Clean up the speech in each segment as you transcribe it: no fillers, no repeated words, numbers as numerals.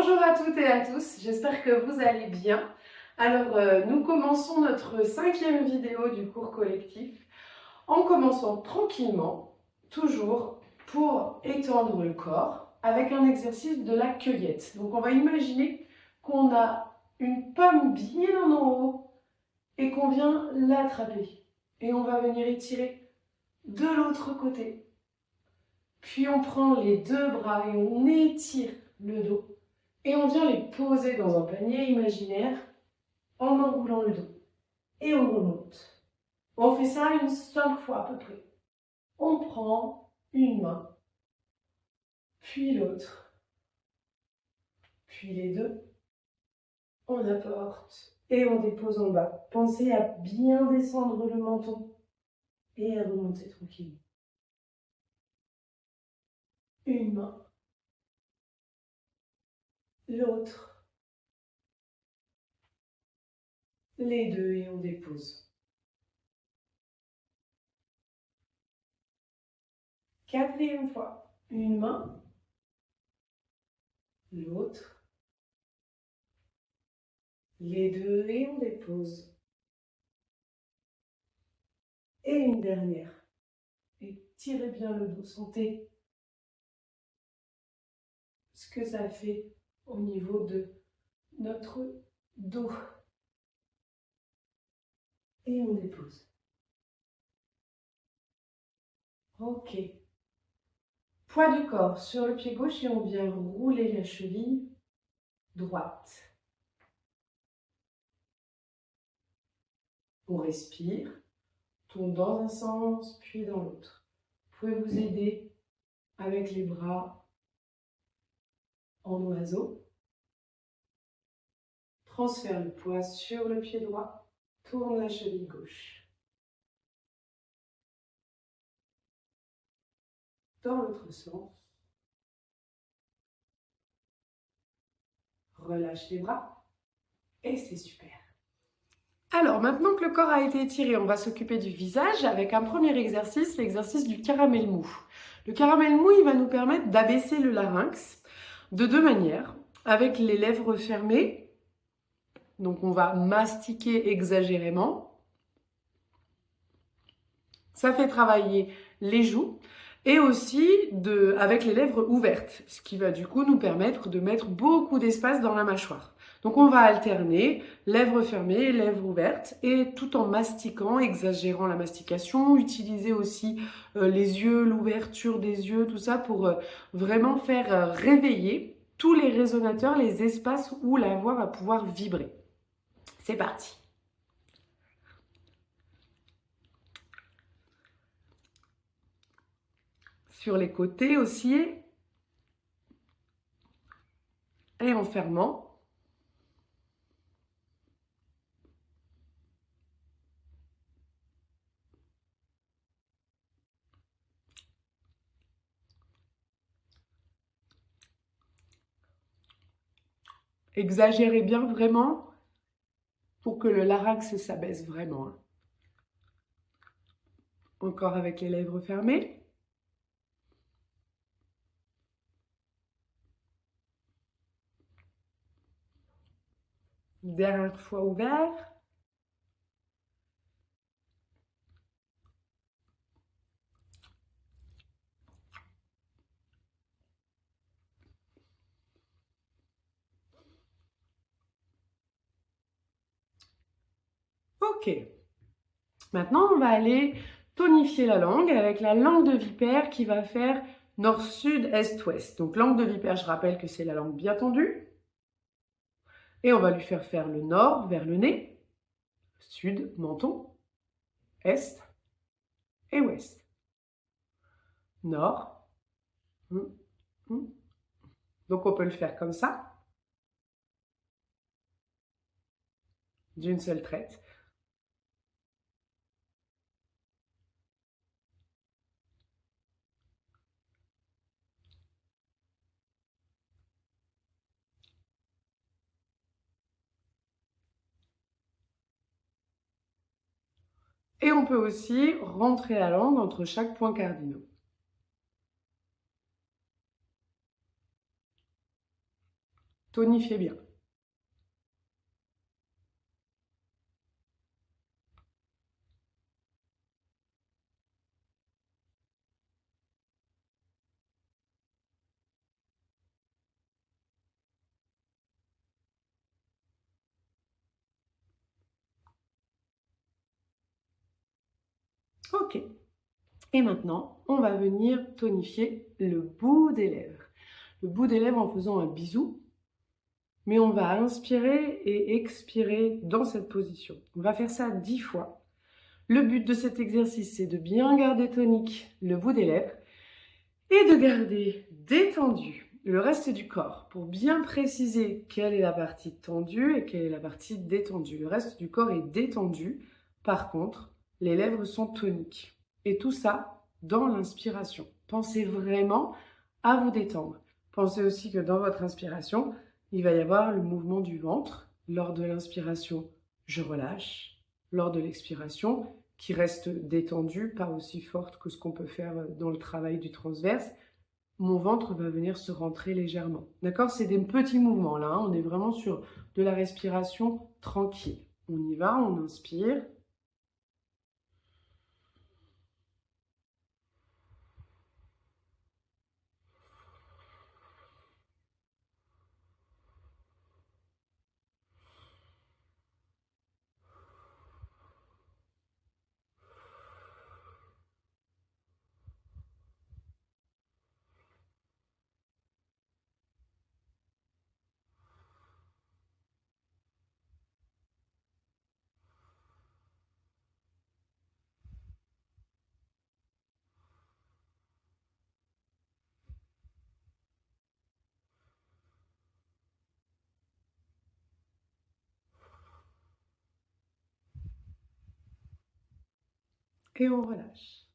Bonjour à toutes et à tous, j'espère que vous allez bien. Alors, nous commençons notre 5e vidéo du cours collectif en commençant tranquillement, toujours pour étendre le corps avec un exercice de la cueillette. Donc, on va imaginer qu'on a une pomme bien en haut et qu'on vient l'attraper. Et on va venir étirer de l'autre côté. Puis on prend les deux bras et on étire le dos. Et on vient les poser dans un panier imaginaire en enroulant le dos. Et on remonte. On fait ça 5 fois à peu près. On prend une main, puis l'autre, puis les deux. On apporte et on dépose en bas. Pensez à bien descendre le menton et à remonter tranquillement. Une main, l'autre, les deux et on dépose. 4e fois, une main, l'autre, les deux et on dépose. Et une dernière. Étirez bien le dos, sentez ce que ça fait au niveau de notre dos. Et on dépose. Ok. Poids du corps sur le pied gauche et on vient rouler la cheville droite. On respire, tourne dans un sens puis dans l'autre. Vous pouvez vous aider avec les bras en oiseau. Transfère le poids sur le pied droit, tourne la cheville gauche. Dans l'autre sens. Relâche les bras et c'est super. Alors, maintenant que le corps a été étiré, on va s'occuper du visage avec un premier exercice, l'exercice du caramel mou. Le caramel mou, il va nous permettre d'abaisser le larynx de deux manières. Avec les lèvres fermées, donc on va mastiquer exagérément. Ça fait travailler les joues. Et aussi avec les lèvres ouvertes, ce qui va du coup nous permettre de mettre beaucoup d'espace dans la mâchoire. Donc on va alterner lèvres fermées, lèvres ouvertes, et tout en mastiquant, exagérant la mastication, utiliser aussi les yeux, l'ouverture des yeux, tout ça pour vraiment faire réveiller tous les résonateurs, les espaces où la voix va pouvoir vibrer. C'est parti. Sur les côtés aussi, et en fermant. Exagérez bien vraiment pour que le larynx s'abaisse vraiment. Encore avec les lèvres fermées. Dernière fois ouvert. Ok. Maintenant, on va aller tonifier la langue avec la langue de vipère qui va faire nord, sud, est, ouest. Donc langue de vipère, je rappelle que c'est la langue bien tendue. Et on va lui faire le nord vers le nez, sud, menton, est et ouest. Nord. Donc on peut le faire comme ça, d'une seule traite. Et on peut aussi rentrer la langue entre chaque point cardinaux. Tonifiez bien. Ok. Et maintenant, on va venir tonifier le bout des lèvres. Le bout des lèvres en faisant un bisou, mais on va inspirer et expirer dans cette position. On va faire ça 10 fois. Le but de cet exercice, c'est de bien garder tonique le bout des lèvres et de garder détendu le reste du corps pour bien préciser quelle est la partie tendue et quelle est la partie détendue. Le reste du corps est détendu. Par contre, les lèvres sont toniques. Et tout ça dans l'inspiration. Pensez vraiment à vous détendre. Pensez aussi que dans votre inspiration, il va y avoir le mouvement du ventre. Lors de l'inspiration, je relâche. Lors de l'expiration, qui reste détendue, pas aussi forte que ce qu'on peut faire dans le travail du transverse, mon ventre va venir se rentrer légèrement. D'accord? C'est des petits mouvements là, hein. On est vraiment sur de la respiration tranquille. On y va, on inspire. Et on relâche.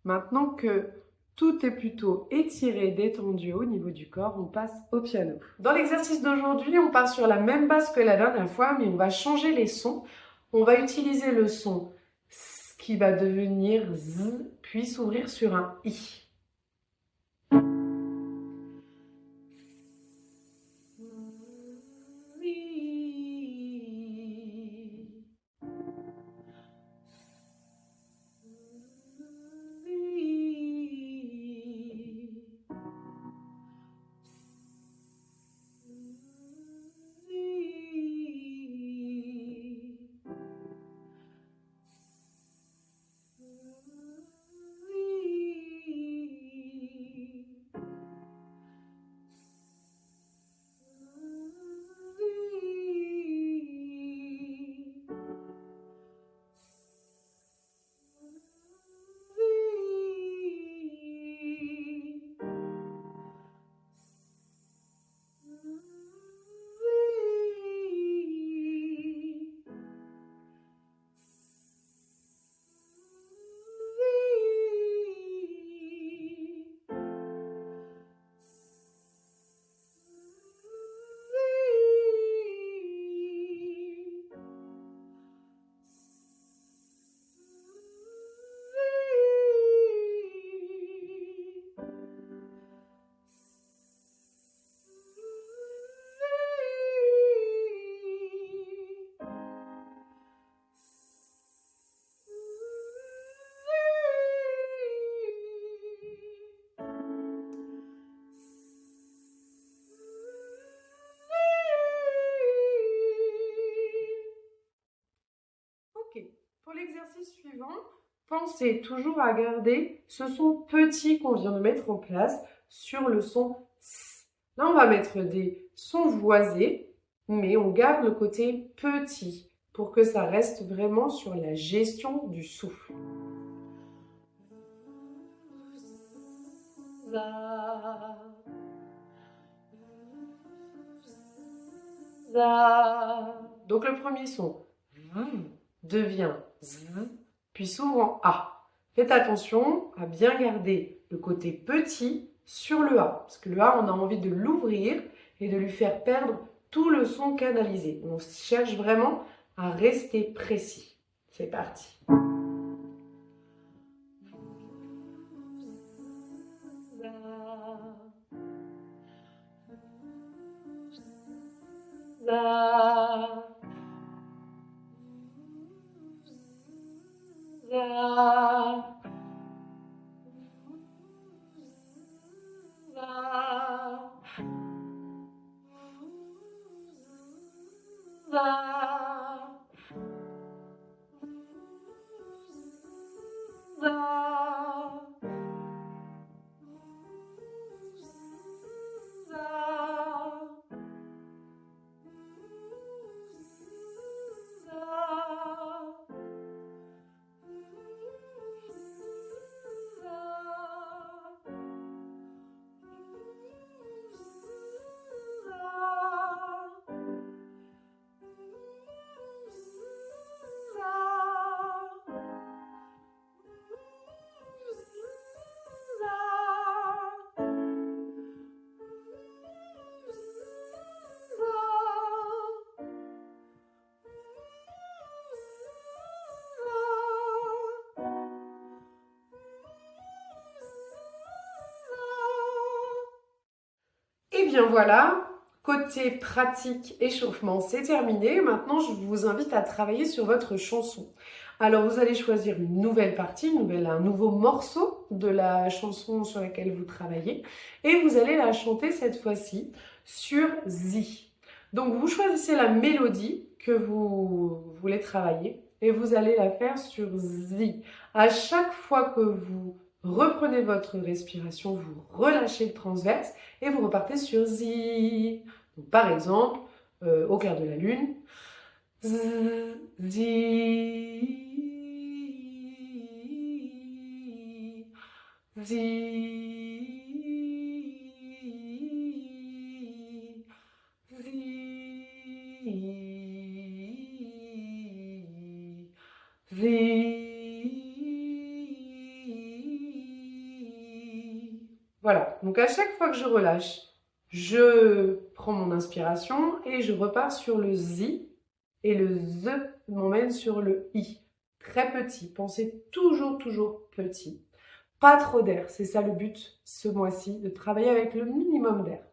Maintenant que tout est plutôt étiré, détendu au niveau du corps, on passe au piano. Dans l'exercice d'aujourd'hui, on part sur la même base que la dernière fois, mais on va changer les sons. On va utiliser le son S qui va devenir Z, puis s'ouvrir sur un I. Ok, pour l'exercice suivant, pensez toujours à garder ce son petit qu'on vient de mettre en place sur le son S. Là, on va mettre des sons voisés, mais on garde le côté petit pour que ça reste vraiment sur la gestion du souffle. Donc le premier son devient Z, puis s'ouvre en A. Faites attention à bien garder le côté petit sur le A, parce que le A, on a envie de l'ouvrir et de lui faire perdre tout le son canalisé. On cherche vraiment à rester précis. C'est parti. za, za, Et bien voilà, côté pratique échauffement, c'est terminé. Maintenant, je vous invite à travailler sur votre chanson. Alors, vous allez choisir une nouvelle partie, un nouveau morceau de la chanson sur laquelle vous travaillez. Et vous allez la chanter cette fois-ci sur Zi. Donc, vous choisissez la mélodie que vous voulez travailler et vous allez la faire sur Zi. À chaque fois que vous reprenez votre respiration, vous relâchez le transverse et vous repartez sur Zi. Donc, par exemple, au clair de la lune, Z, Zi, Zi, Zi, Zi. Voilà, donc à chaque fois que je relâche, je prends mon inspiration et je repars sur le Zi et le Z m'emmène sur le I. Très petit, pensez toujours petit. Pas trop d'air, c'est ça le but ce mois-ci, de travailler avec le minimum d'air.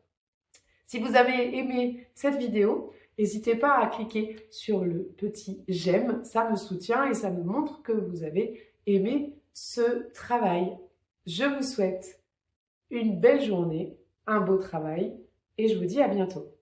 Si vous avez aimé cette vidéo, n'hésitez pas à cliquer sur le petit j'aime, ça me soutient et ça me montre que vous avez aimé ce travail. Je vous souhaite une belle journée, un beau travail et je vous dis à bientôt.